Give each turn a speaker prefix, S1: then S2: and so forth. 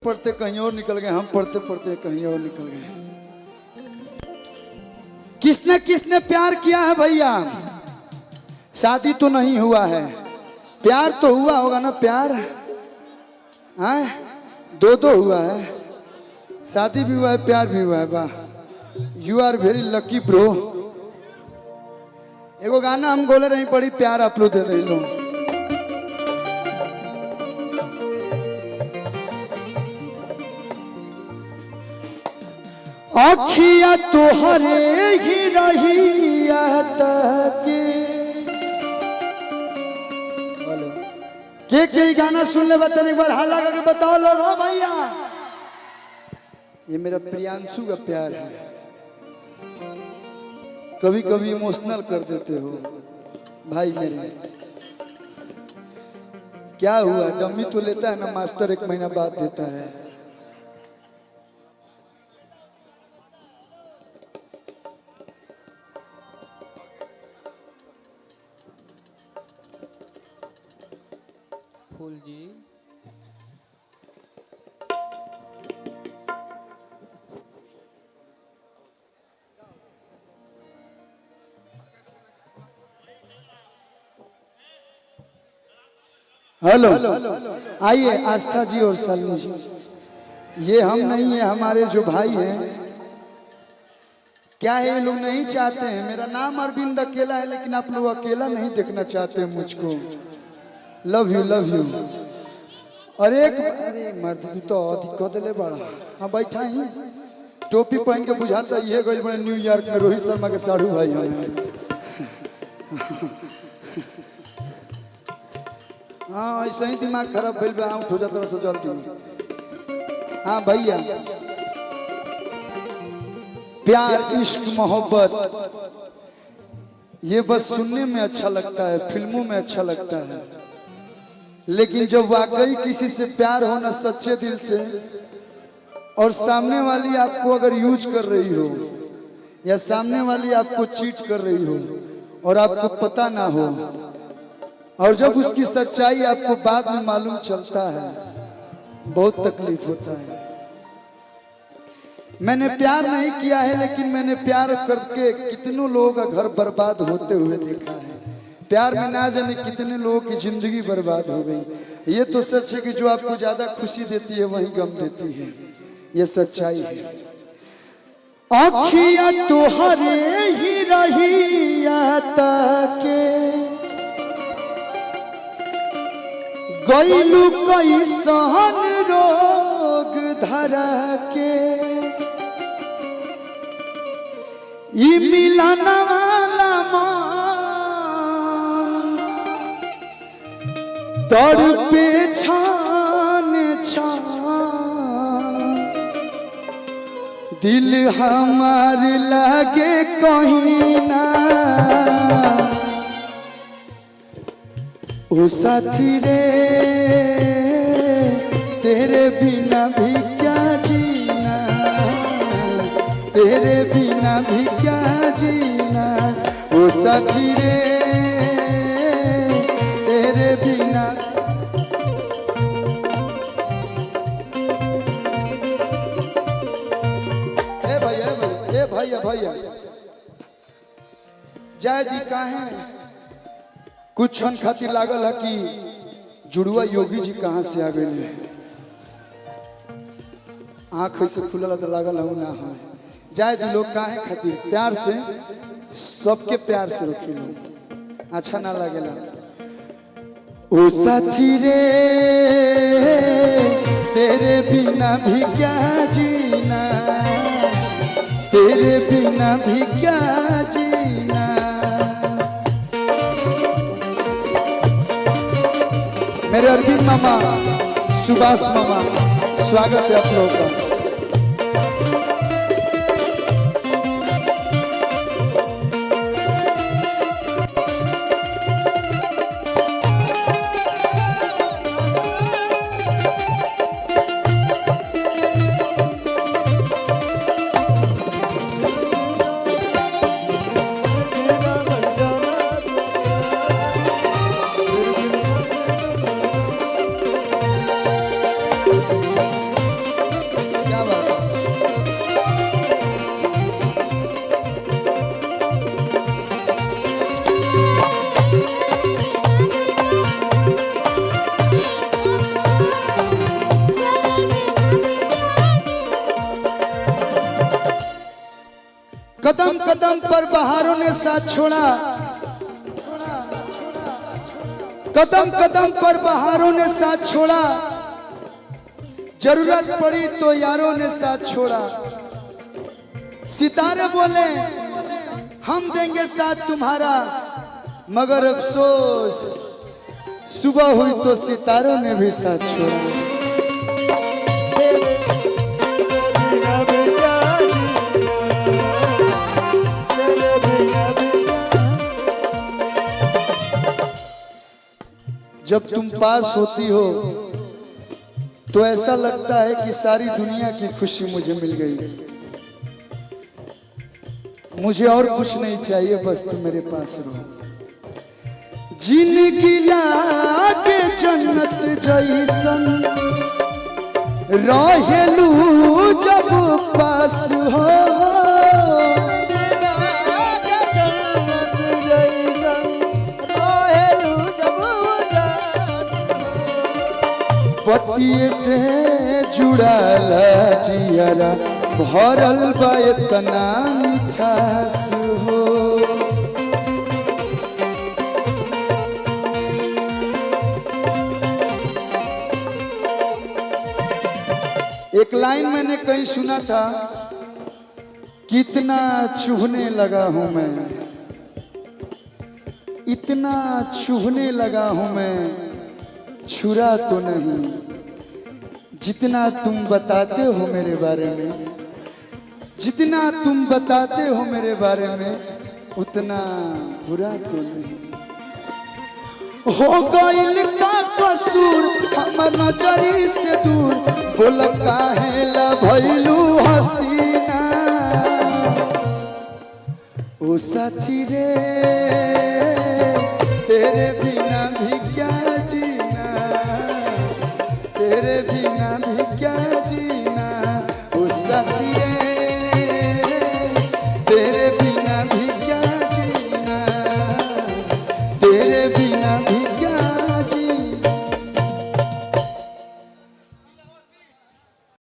S1: पढ़ते कहीं और निकल गए, हम पढ़ते पढ़ते कहीं और निकल गए। किसने किसने प्यार किया है भैया? शादी तो नहीं हुआ है, प्यार तो हुआ होगा ना? प्यार है, दो हुआ है, शादी भी हुआ है, प्यार भी हुआ है। वाह, you are very lucky bro. एगो गाना हम बोले रही, बड़ी प्यार आप लोग दे रही लोग। आखिया तोहरे ही रही के गाना सुन ले बता, एक बार हाला करके बताओ लोग। हो भैया, ये मेरा प्रियांशु का प्यार है। कभी कभी इमोशनल कर देते हो भाई मेरे। क्या हुआ, डम्मी तो लेता है ना मास्टर, 1 महीना बाद देता है।
S2: फूल जी,
S1: हेलो, आइए आस्था जी और सलनी जी। ये हम नहीं है, हमारे जो भाई हैं। क्या है, ये लोग नहीं चाहते हैं। मेरा नाम अरविंद अकेला है, लेकिन आप लोग अकेला नहीं देखना चाहते मुझको। Love you love you. और एक अरे मर्द तू तो दिक्कत ले बड़ा। हाँ बैठा ही, टोपी पहन के बुझाता ये गई बड़े न्यूयॉर्क में रोहित शर्मा के साढ़ू भाई हैं। हाँ ऐसे ही दिमाग खराब भइल बा, आउट हो जाता से जल्दी। हाँ भैया, प्यार इश्क मोहब्बत ये बस सुनने में अच्छा लगता है, फिल्मों में अच्छा लगता है, लेकिन जब वाकई किसी से प्यार हो ना सच्चे दिल से, और सामने वाली आपको अगर यूज कर रही हो या सामने वाली आपको चीट कर रही हो और आपको पता ना हो, और जब उसकी सच्चाई आपको बाद में मालूम चलता है, बहुत तकलीफ होता है। मैंने प्यार नहीं किया है, लेकिन मैंने प्यार करके कितनों लोगों का घर बर्बाद होते हुए देखा है। प्यार में ना जाने कितने लोगों की जिंदगी बर्बाद हो गई। ये तो सच है कि जो आपको ज्यादा खुशी देती है वही गम देती है, ये सच्चाई है। आखिया तोहरे ही रही के गईलू कैसन रोग धरा के, ई मिलन वाला मान तड़पे छान छान, दिल हमार लागे कहीं ना। ओ साथी रे तेरे बिना भी क्या जीना, तेरे बिना भी क्या जीना। ओ साथी रे तेरे बिना। ए भैया, ए भैया भैया जय जी कहाँ है? कुछ क्षण खातिर लागल है कि जुड़वा योगी जी कहाँ से आ गए। आँख ऐसे खुलल तो लागल है ना। हाँ जाए जी, लोग काहे खातिर प्यार से, सबके प्यार से रोके लोग, अच्छा ना लगेला। ओ साथी रे तेरे बिना भी क्या जीना, तेरे बिना भी क्या जीना। मेरे अरविंद मामा, सुभाष मामा, स्वागत है आप लोगों का। कदम कदम पर बहारों ने साथ छोड़ा, कदम कदम पर बहारों ने साथ छोड़ा, जरूरत पड़ी तो यारों ने साथ छोड़ा। सितारे बोले हम देंगे साथ तुम्हारा, मगर अफसोस सुबह हुई तो सितारों ने भी साथ छोड़ा। जब तुम पास होती हो तो ऐसा लगता है कि सारी दुनिया की खुशी मुझे मिल गई, मुझे और कुछ नहीं चाहिए, बस तुम मेरे पास रहो। जिंदगी लागे जन्नत जैसन रहेलू जब पास हो, पतिये से जुड़ल जियरा भरल बा इतना मिठास हो। एक लाइन मैंने कहीं सुना था, कितना चुभने लगा हूं मैं, इतना चुभने लगा हूं मैं, छुरा तो नहीं, जितना तुम बताते हो मेरे बारे में, जितना तुम बताते हो मेरे बारे में, उतना बुरा तो नहीं। हो गइल का कसूर हमर नजरी से दूर, बोल काहे ला भइलू हसीना, ओ साथी रे तेरे भी